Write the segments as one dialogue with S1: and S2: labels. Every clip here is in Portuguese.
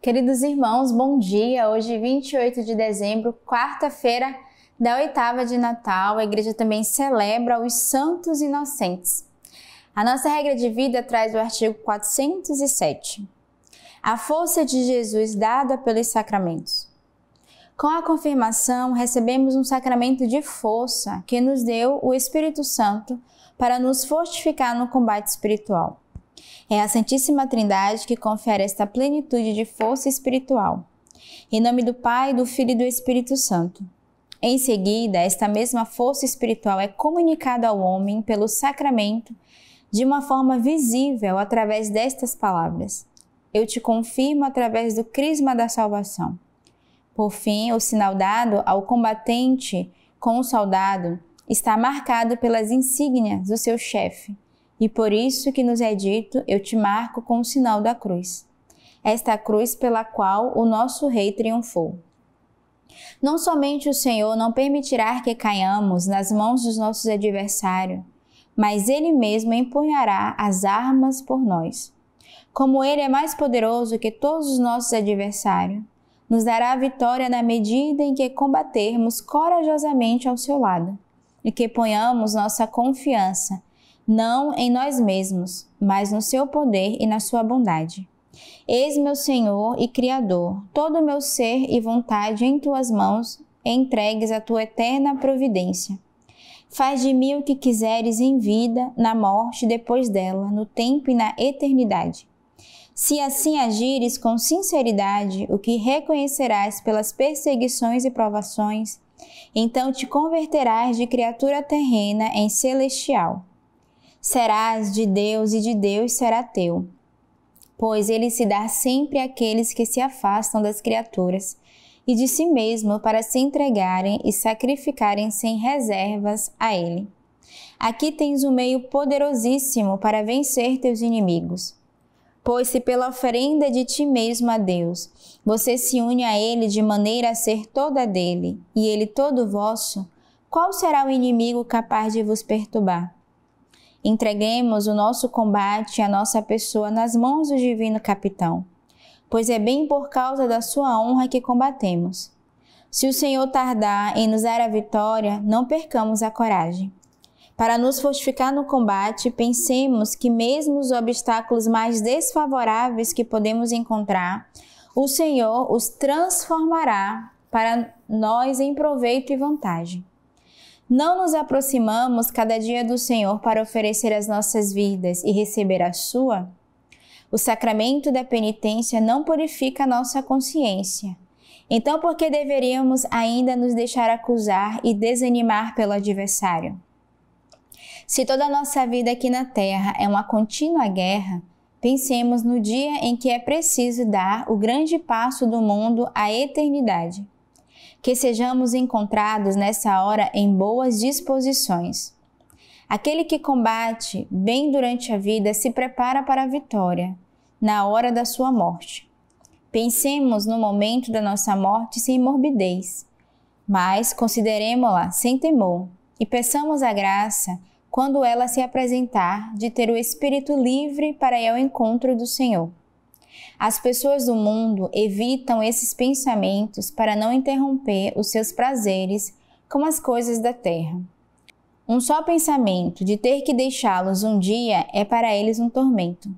S1: Queridos irmãos, bom dia! Hoje, 28 de dezembro, quarta-feira da oitava de Natal, a igreja também celebra os Santos Inocentes. A nossa regra de vida traz o artigo 407. A força de Jesus dada pelos sacramentos. Com a confirmação, recebemos um sacramento de força que nos deu o Espírito Santo para nos fortificar no combate espiritual. É a Santíssima Trindade que confere esta plenitude de força espiritual. Em nome do Pai, do Filho e do Espírito Santo. Em seguida, esta mesma força espiritual é comunicada ao homem pelo sacramento de uma forma visível através destas palavras. Eu te confirmo através do crisma da salvação. Por fim, o sinal dado ao combatente com o soldado está marcado pelas insígnias do seu chefe. E por isso que nos é dito, eu te marco com o sinal da cruz. Esta cruz pela qual o nosso Rei triunfou. Não somente o Senhor não permitirá que caiamos nas mãos dos nossos adversários, mas Ele mesmo empunhará as armas por nós. Como Ele é mais poderoso que todos os nossos adversários, nos dará a vitória na medida em que combatermos corajosamente ao seu lado e que ponhamos nossa confiança não em nós mesmos, mas no seu poder e na sua bondade. Eis meu Senhor e Criador, todo o meu ser e vontade em tuas mãos, entregues à tua eterna providência. Faz de mim o que quiseres em vida, na morte e depois dela, no tempo e na eternidade. Se assim agires com sinceridade, o que reconhecerás pelas perseguições e provações, então te converterás de criatura terrena em celestial. Serás de Deus e de Deus será teu, pois Ele se dá sempre àqueles que se afastam das criaturas e de si mesmo para se entregarem e sacrificarem sem reservas a Ele. Aqui tens um meio poderosíssimo para vencer teus inimigos. Pois se pela oferenda de ti mesmo a Deus, você se une a Ele de maneira a ser toda dele, e Ele todo vosso, qual será o inimigo capaz de vos perturbar? Entreguemos o nosso combate e a nossa pessoa nas mãos do Divino Capitão, pois é bem por causa da sua honra que combatemos. Se o Senhor tardar em nos dar a vitória, não percamos a coragem. Para nos fortificar no combate, pensemos que mesmo os obstáculos mais desfavoráveis que podemos encontrar, o Senhor os transformará para nós em proveito e vantagem. Não nos aproximamos cada dia do Senhor para oferecer as nossas vidas e receber a sua? O sacramento da penitência não purifica a nossa consciência. Então, por que deveríamos ainda nos deixar acusar e desanimar pelo adversário? Se toda a nossa vida aqui na Terra é uma contínua guerra, pensemos no dia em que é preciso dar o grande passo do mundo à eternidade. Que sejamos encontrados nessa hora em boas disposições. Aquele que combate bem durante a vida se prepara para a vitória, na hora da sua morte. Pensemos no momento da nossa morte sem morbidez, mas consideremo-la sem temor e peçamos a graça, quando ela se apresentar, de ter o espírito livre para ir ao encontro do Senhor. As pessoas do mundo evitam esses pensamentos para não interromper os seus prazeres com as coisas da terra. Um só pensamento de ter que deixá-los um dia é para eles um tormento.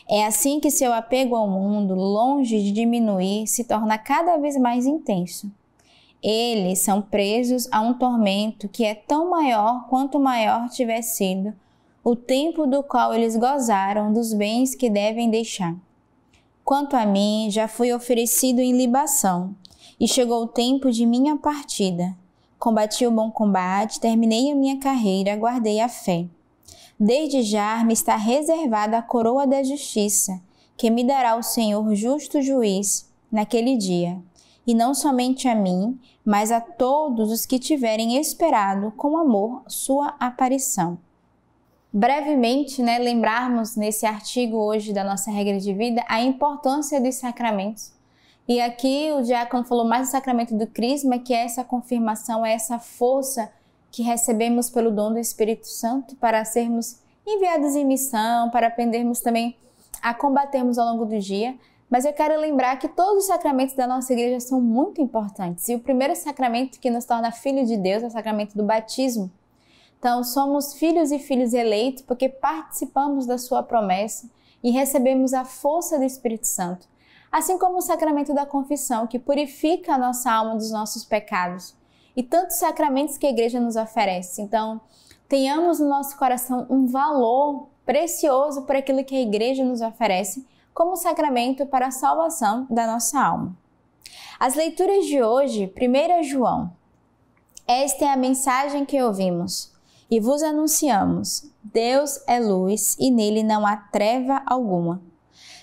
S1: É assim que seu apego ao mundo, longe de diminuir, se torna cada vez mais intenso. Eles são presos a um tormento que é tão maior quanto maior tiver sido o tempo do qual eles gozaram dos bens que devem deixar. Quanto a mim, já fui oferecido em libação, e chegou o tempo de minha partida. Combati o bom combate, terminei a minha carreira, guardei a fé. Desde já me está reservada a coroa da justiça, que me dará o Senhor justo juiz naquele dia, e não somente a mim, mas a todos os que tiverem esperado com amor sua aparição. Brevemente, lembrarmos nesse artigo hoje da nossa regra de vida a importância dos sacramentos. E aqui o diácono falou mais do sacramento do crisma, que é essa confirmação, é essa força que recebemos pelo dom do Espírito Santo para sermos enviados em missão, para aprendermos também a combatermos ao longo do dia. Mas eu quero lembrar que todos os sacramentos da nossa igreja são muito importantes. E o primeiro sacramento que nos torna filho de Deus é o sacramento do batismo. Então, somos filhos e filhos eleitos porque participamos da sua promessa e recebemos a força do Espírito Santo. Assim como o sacramento da confissão, que purifica a nossa alma dos nossos pecados. E tantos sacramentos que a igreja nos oferece. Então, tenhamos no nosso coração um valor precioso por aquilo que a igreja nos oferece como sacramento para a salvação da nossa alma. As leituras de hoje, 1 João. Esta é a mensagem que ouvimos e vos anunciamos. Deus é luz e nele não há treva alguma.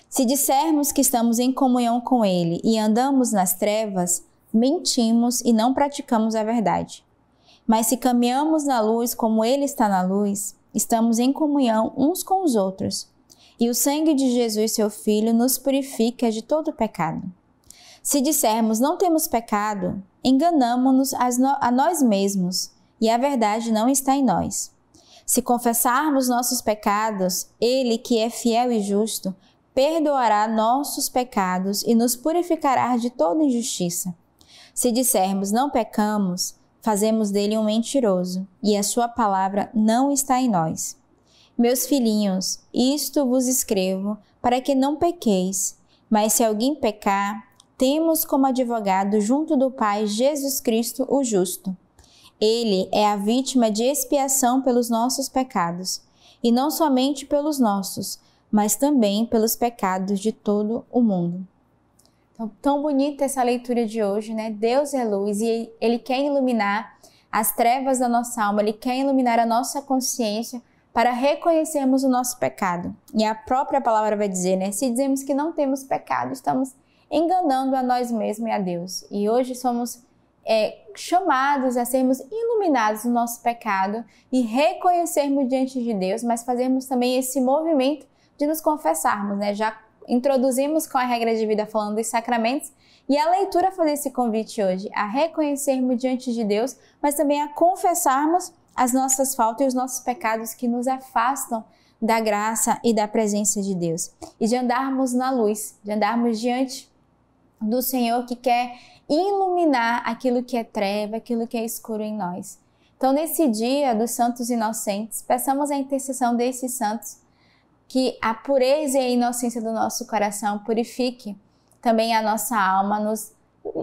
S1: Se dissermos que estamos em comunhão com ele e andamos nas trevas, mentimos e não praticamos a verdade. Mas se caminhamos na luz como ele está na luz, estamos em comunhão uns com os outros. E o sangue de Jesus, seu Filho, nos purifica de todo pecado. Se dissermos não temos pecado, enganamo-nos a nós mesmos, e a verdade não está em nós. Se confessarmos nossos pecados, ele, que é fiel e justo, perdoará nossos pecados e nos purificará de toda injustiça. Se dissermos não pecamos, fazemos dele um mentiroso, e a sua palavra não está em nós. Meus filhinhos, isto vos escrevo para que não pequeis, mas se alguém pecar, temos como advogado junto do Pai Jesus Cristo o justo. Ele é a vítima de expiação pelos nossos pecados, e não somente pelos nossos, mas também pelos pecados de todo o mundo. Então, tão bonita essa leitura de hoje, né? Deus é luz e Ele quer iluminar as trevas da nossa alma, Ele quer iluminar a nossa consciência para reconhecermos o nosso pecado. E a própria palavra vai dizer, né? Se dizemos que não temos pecado, estamos enganando a nós mesmos e a Deus. E hoje somos chamados a sermos iluminados no nosso pecado e reconhecermos diante de Deus, mas fazermos também esse movimento de nos confessarmos, né? Já introduzimos com a regra de vida falando dos sacramentos e a leitura faz esse convite hoje a reconhecermos diante de Deus, mas também a confessarmos as nossas faltas e os nossos pecados que nos afastam da graça e da presença de Deus. E de andarmos na luz, de andarmos diante do Senhor que quer iluminar aquilo que é treva, aquilo que é escuro em nós. Então, nesse dia dos santos inocentes, peçamos a intercessão desses santos, que a pureza e a inocência do nosso coração purifique também a nossa alma, nos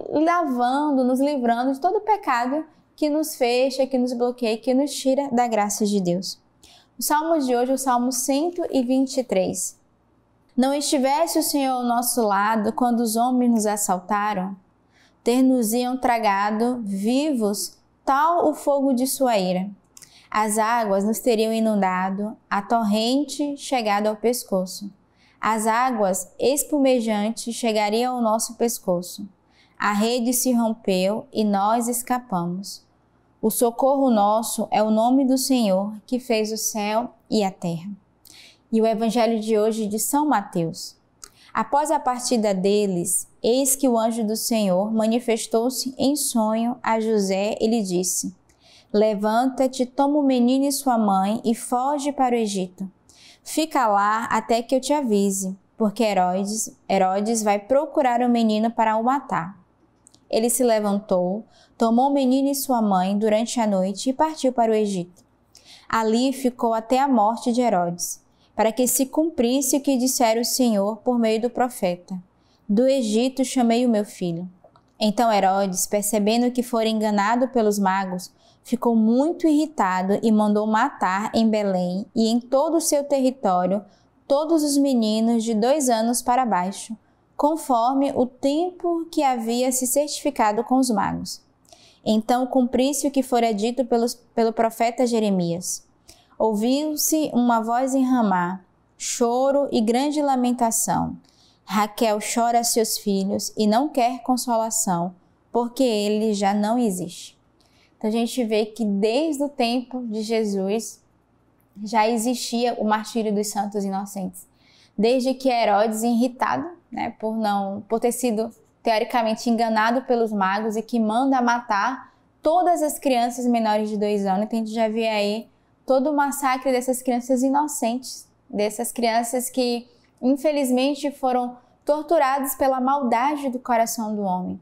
S1: lavando, nos livrando de todo pecado que nos fecha, que nos bloqueia, que nos tira da graça de Deus. O salmo de hoje é o Salmo 123. Não estivesse o Senhor ao nosso lado quando os homens nos assaltaram, ter-nos-iam tragado vivos, tal o fogo de sua ira. As águas nos teriam inundado, a torrente chegado ao pescoço. As águas espumejantes chegariam ao nosso pescoço. A rede se rompeu e nós escapamos. O socorro nosso é o nome do Senhor, que fez o céu e a terra. E o evangelho de hoje de São Mateus. Após a partida deles, eis que o anjo do Senhor manifestou-se em sonho a José e lhe disse: levanta-te, toma o menino e sua mãe e foge para o Egito. Fica lá até que eu te avise, porque Herodes vai procurar o menino para o matar. Ele se levantou, tomou o menino e sua mãe durante a noite e partiu para o Egito. Ali ficou até a morte de Herodes, para que se cumprisse o que dissera o Senhor por meio do profeta: do Egito chamei o meu filho. Então Herodes, percebendo que fora enganado pelos magos, ficou muito irritado e mandou matar em Belém e em todo o seu território todos os meninos de 2 anos para baixo, conforme o tempo que havia se certificado com os magos. Então cumpriu-se o que fora dito pelo profeta Jeremias. Ouviu-se uma voz em Ramá, choro e grande lamentação. Raquel chora a seus filhos e não quer consolação, porque ele já não existe. Então a gente vê que desde o tempo de Jesus já existia o martírio dos santos inocentes. Desde que Herodes, irritado, né, por ter sido teoricamente enganado pelos magos e que manda matar todas as crianças menores de 2 anos. Então a gente já vê aí todo o massacre dessas crianças inocentes, dessas crianças que infelizmente foram torturados pela maldade do coração do homem.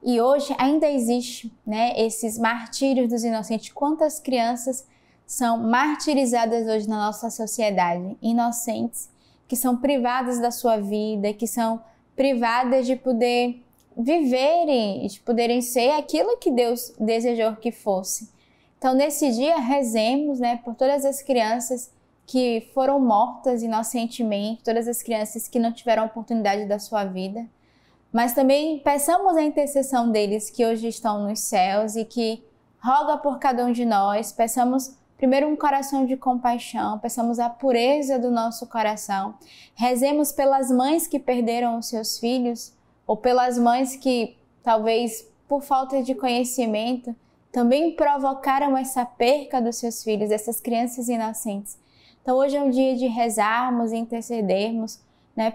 S1: E hoje ainda existe, esses martírios dos inocentes. Quantas crianças são martirizadas hoje na nossa sociedade? Inocentes que são privadas da sua vida, que são privadas de poder viverem, de poderem ser aquilo que Deus desejou que fosse. Então, nesse dia, rezemos, por todas as crianças que foram mortas inocentemente, todas as crianças que não tiveram a oportunidade da sua vida, mas também peçamos a intercessão deles que hoje estão nos céus e que roga por cada um de nós. Peçamos primeiro um coração de compaixão, peçamos a pureza do nosso coração. Rezemos pelas mães que perderam os seus filhos, ou pelas mães que, talvez por falta de conhecimento, também provocaram essa perca dos seus filhos, dessas crianças inocentes. Então hoje é um dia de rezarmos e intercedermos,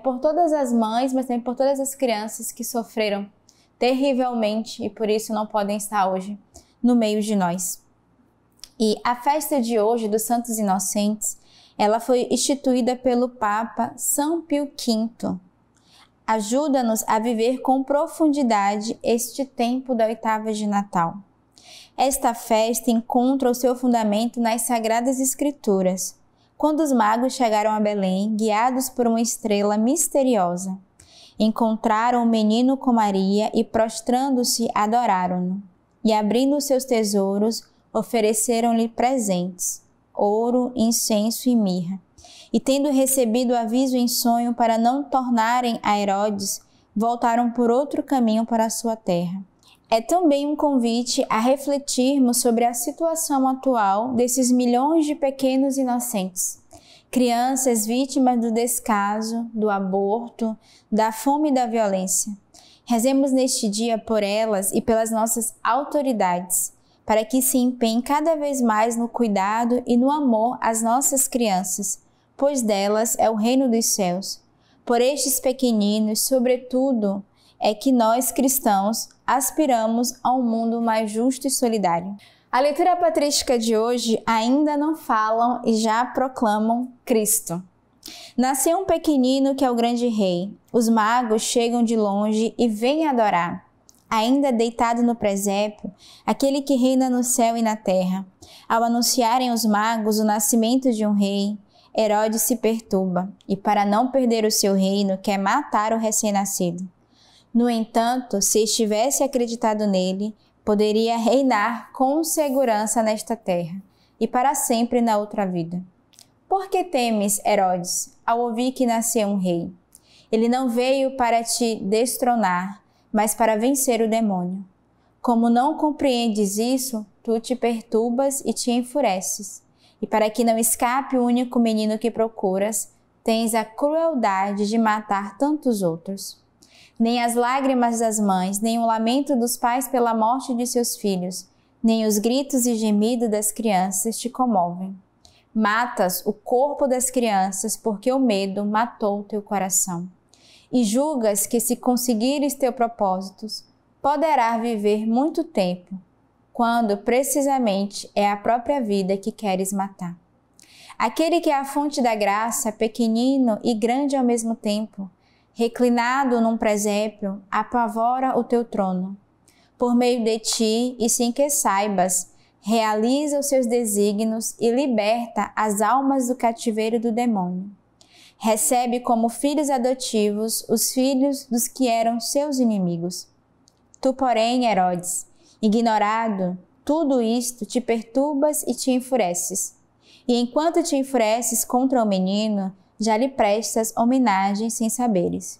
S1: por todas as mães, mas também por todas as crianças que sofreram terrivelmente e por isso não podem estar hoje no meio de nós. E a festa de hoje dos Santos Inocentes, ela foi instituída pelo Papa São Pio V. Ajuda-nos a viver com profundidade este tempo da oitava de Natal. Esta festa encontra o seu fundamento nas Sagradas Escrituras, quando os magos chegaram a Belém, guiados por uma estrela misteriosa. Encontraram o menino com Maria e, prostrando-se, adoraram-no. E, abrindo seus tesouros, ofereceram-lhe presentes, ouro, incenso e mirra. E, tendo recebido aviso em sonho para não tornarem a Herodes, voltaram por outro caminho para a sua terra. É também um convite a refletirmos sobre a situação atual desses milhões de pequenos inocentes, crianças vítimas do descaso, do aborto, da fome e da violência. Rezemos neste dia por elas e pelas nossas autoridades, para que se empenhem cada vez mais no cuidado e no amor às nossas crianças, pois delas é o reino dos céus. Por estes pequeninos, sobretudo, é que nós, cristãos, aspiramos a um mundo mais justo e solidário. A leitura patrística de hoje ainda não falam e já proclamam Cristo. Nasceu um pequenino que é o grande rei. Os magos chegam de longe e vêm adorar. Ainda deitado no presépio, aquele que reina no céu e na terra. Ao anunciarem os magos o nascimento de um rei, Herodes se perturba e, para não perder o seu reino, quer matar o recém-nascido. No entanto, se estivesse acreditado nele, poderia reinar com segurança nesta terra e para sempre na outra vida. Por que temes, Herodes, ao ouvir que nasceu um rei? Ele não veio para te destronar, mas para vencer o demônio. Como não compreendes isso, tu te perturbas e te enfureces. E para que não escape o único menino que procuras, tens a crueldade de matar tantos outros. Nem as lágrimas das mães, nem o lamento dos pais pela morte de seus filhos, nem os gritos e gemidos das crianças te comovem. Matas o corpo das crianças porque o medo matou teu coração. E julgas que, se conseguires teus propósitos, poderás viver muito tempo, quando precisamente é a própria vida que queres matar. Aquele que é a fonte da graça, pequenino e grande ao mesmo tempo, reclinado num presépio, apavora o teu trono. Por meio de ti, e sem que saibas, realiza os seus desígnios e liberta as almas do cativeiro do demônio. Recebe como filhos adotivos os filhos dos que eram seus inimigos. Tu, porém, Herodes, ignorado tudo isto, te perturbas e te enfureces. E enquanto te enfureces contra o menino, já lhe prestas homenagem sem saberes.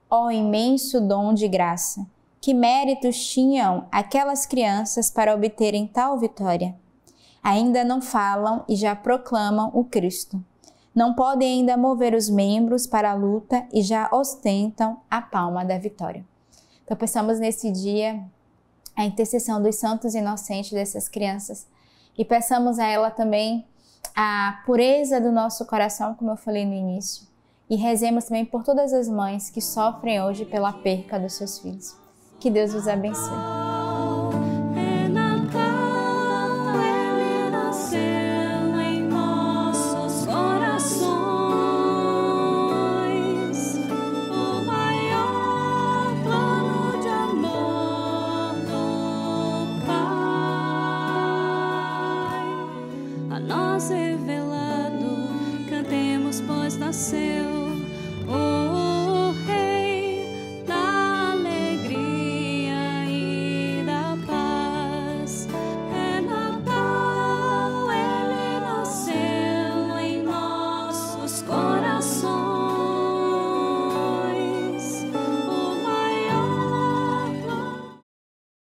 S1: Ó imenso dom de graça! Que méritos tinham aquelas crianças para obterem tal vitória? Ainda não falam e já proclamam o Cristo. Não podem ainda mover os membros para a luta e já ostentam a palma da vitória. Então, peçamos nesse dia a intercessão dos santos inocentes dessas crianças e peçamos a ela também a pureza do nosso coração, como eu falei no início, e rezemos também por todas as mães que sofrem hoje pela perca dos seus filhos. Que Deus os abençoe.
S2: Oh nasceu.